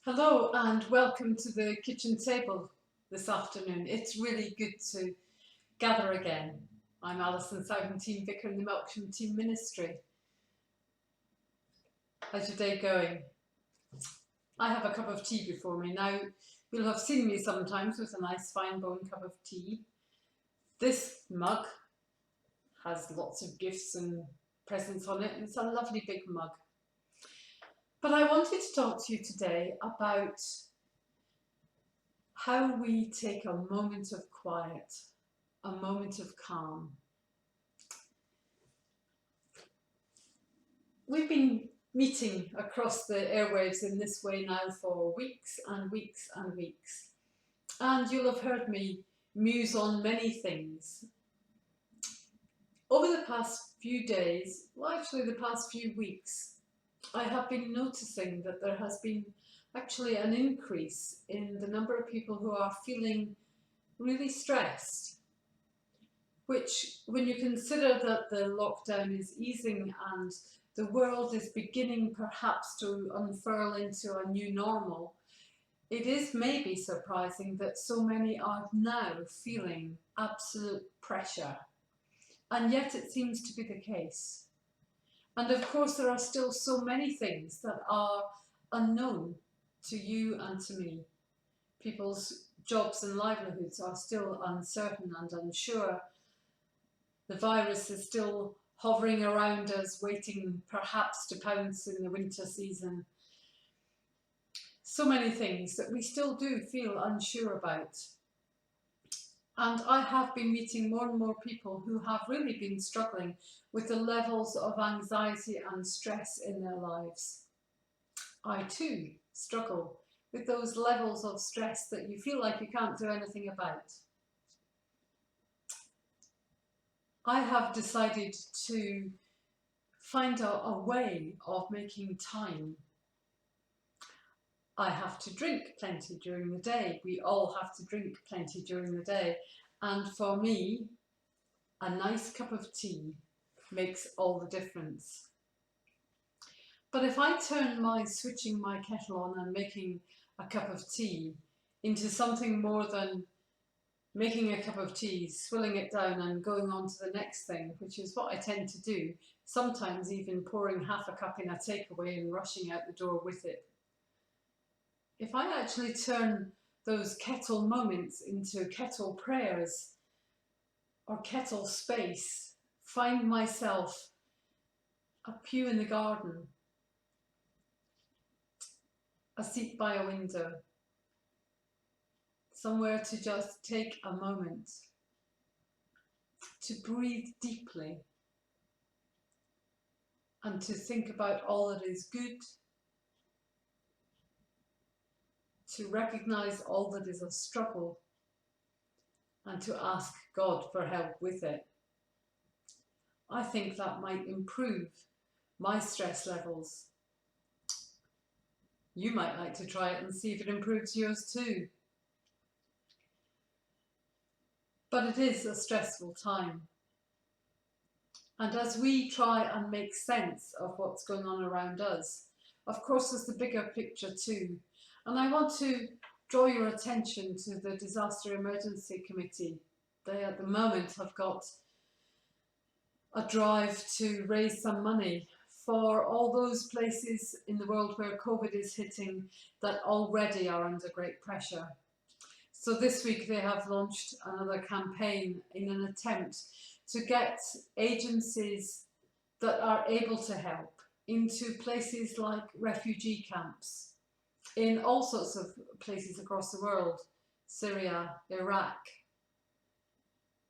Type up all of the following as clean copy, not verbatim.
Hello and welcome to the kitchen table this afternoon. It's really good to gather again. I'm Alison Southern Team Vicar in the Melksham Team Ministry. How's your day going? I have a cup of tea before me. Now, you'll have seen me sometimes with a nice fine bone cup of tea. This mug has lots of gifts and presents on it. It's a lovely big mug. But I wanted to talk to you today about how we take a moment of quiet, a moment of calm. We've been meeting across the airwaves in this way now for weeks and weeks and weeks. And you'll have heard me muse on many things. Over the past few days, well actually the past few weeks, I have been noticing that there has been actually an increase in the number of people who are feeling really stressed, which when you consider that the lockdown is easing and the world is beginning perhaps to unfurl into a new normal, it is maybe surprising that so many are now feeling absolute pressure. And yet it seems to be the case. And of course there are still so many things that are unknown to you and to me. People's jobs and livelihoods are still uncertain and unsure. The virus is still hovering around us, waiting perhaps to pounce in the winter season. So many things that we still do feel unsure about. And I have been meeting more and more people who have really been struggling with the levels of anxiety and stress in their lives. I too struggle with those levels of stress that you feel like you can't do anything about. I have decided to find a way of making time. I have to drink plenty during the day. We all have to drink plenty during the day. And for me, a nice cup of tea makes all the difference. But if I turn switching my kettle on and making a cup of tea into something more than making a cup of tea, swilling it down and going on to the next thing, which is what I tend to do, sometimes even pouring half a cup in a takeaway and rushing out the door with it. If I actually turn those kettle moments into kettle prayers or kettle space, find myself a pew in the garden, a seat by a window, somewhere to just take a moment to breathe deeply and to think about all that is good, to recognize all that is a struggle and to ask God for help with it. I think that might improve my stress levels. You might like to try it and see if it improves yours too. But it is a stressful time. And as we try and make sense of what's going on around us, of course there's the bigger picture too. And I want to draw your attention to the Disaster Emergency Committee. They at the moment have got a drive to raise some money for all those places in the world where COVID is hitting that already are under great pressure. So this week they have launched another campaign in an attempt to get agencies that are able to help into places like refugee camps in all sorts of places across the world: Syria, Iraq,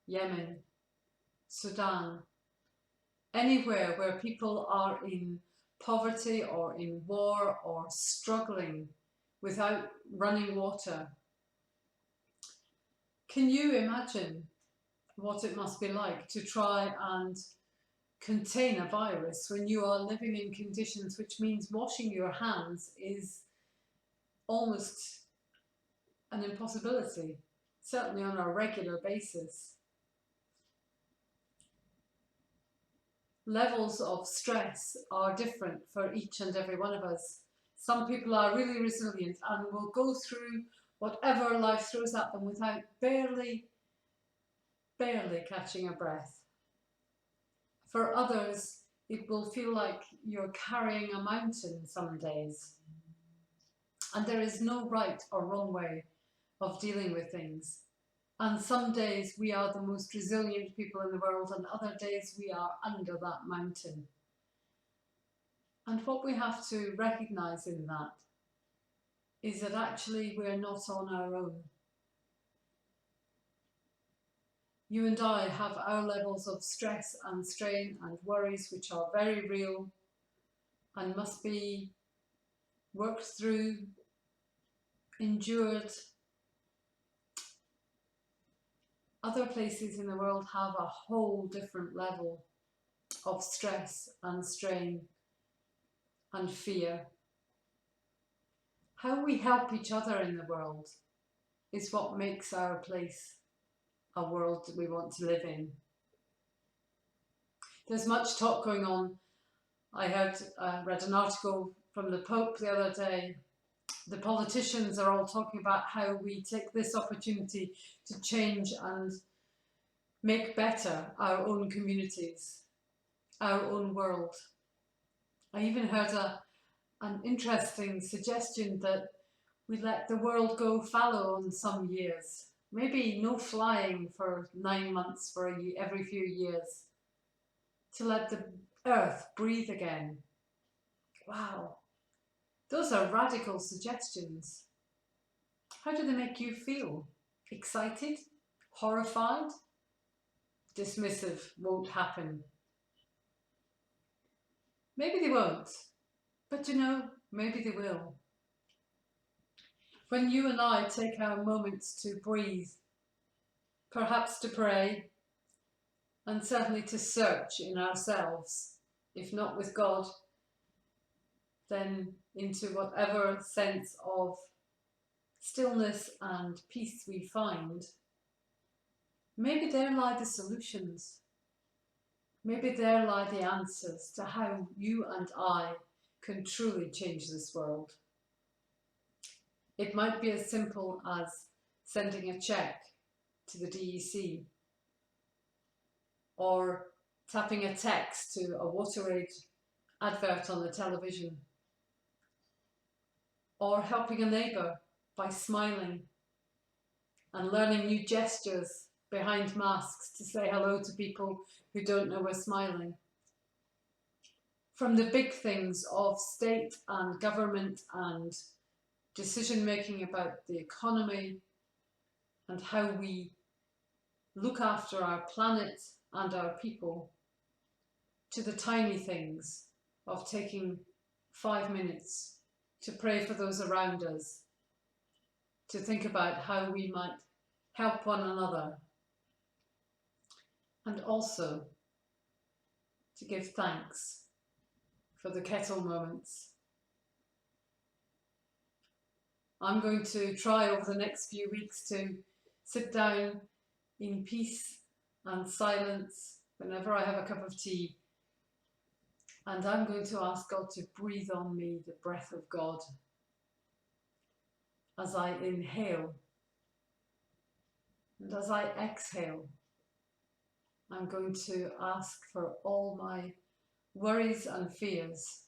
Yemen, Sudan, anywhere where people are in poverty or in war or struggling without running water. Can you imagine what it must be like to try and contain a virus when you are living in conditions which means washing your hands is almost an impossibility, certainly on a regular basis? Levels of stress are different for each and every one of us. Some people are really resilient and will go through whatever life throws at them without barely catching a breath. For others, it will feel like you're carrying a mountain some days. And there is no right or wrong way of dealing with things. And some days we are the most resilient people in the world, and other days we are under that mountain. And what we have to recognise in that is that actually we're not on our own. You and I have our levels of stress and strain and worries which are very real and must be worked through, endured. Other places in the world have a whole different level of stress and strain and fear. How we help each other in the world is what makes our place a world that we want to live in. There's much talk going on. I read an article from the Pope the other day. The politicians are all talking about how we take this opportunity to change and make better our own communities, our own world. I even heard an interesting suggestion that we let the world go fallow in some years. Maybe no flying for 9 months for every few years, to let the earth breathe again. Wow, those are radical suggestions. How do they make you feel? Excited? Horrified? Dismissive? Won't happen? Maybe they won't, but you know, maybe they will. When you and I take our moments to breathe, perhaps to pray, and certainly to search in ourselves, if not with God, then into whatever sense of stillness and peace we find, maybe there lie the solutions. Maybe there lie the answers to how you and I can truly change this world. It might be as simple as sending a cheque to the DEC, or tapping a text to a WaterAid advert on the television, or helping a neighbour by smiling and learning new gestures behind masks to say hello to people who don't know we're smiling. From the big things of state and government and decision making about the economy and how we look after our planet and our people, to the tiny things of taking 5 minutes to pray for those around us, to think about how we might help one another, and also to give thanks for the kettle moments. I'm going to try over the next few weeks to sit down in peace and silence whenever I have a cup of tea, and I'm going to ask God to breathe on me the breath of God as I inhale, and as I exhale. I'm going to ask for all my worries and fears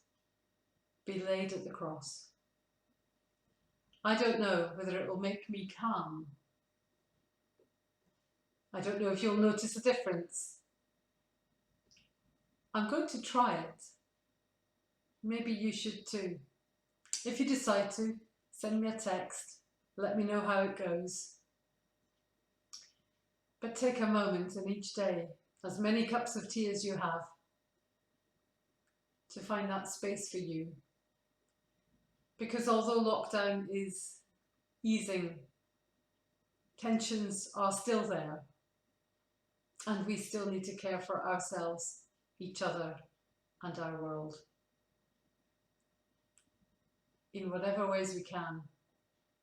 be laid at the cross. I don't know whether it will make me calm. I don't know if you'll notice a difference. I'm going to try it. Maybe you should too. If you decide to, send me a text. Let me know how it goes. But take a moment in each day, as many cups of tea as you have, to find that space for you. Because although lockdown is easing, tensions are still there, and we still need to care for ourselves, each other, and our world in whatever ways we can,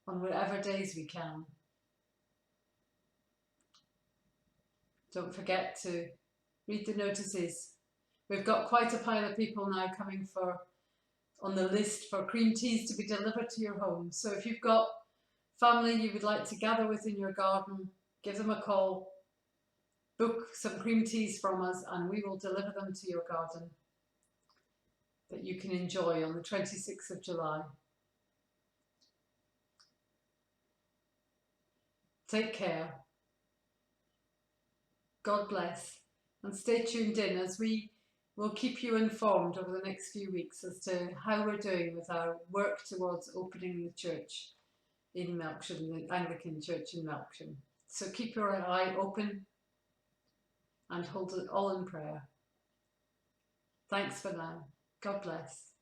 on whatever days we can. Don't forget to read the notices. We've got quite a pile of people now coming for on the list for cream teas to be delivered to your home. So if you've got family you would like to gather with in your garden, give them a call, book some cream teas from us, and we will deliver them to your garden that you can enjoy on the 26th of July. Take care. God bless. And stay tuned in as we will keep you informed over the next few weeks as to how we're doing with our work towards opening the church in Melksham, the Anglican Church in Melksham. So keep your eye open and hold it all in prayer. Thanks for now. God bless.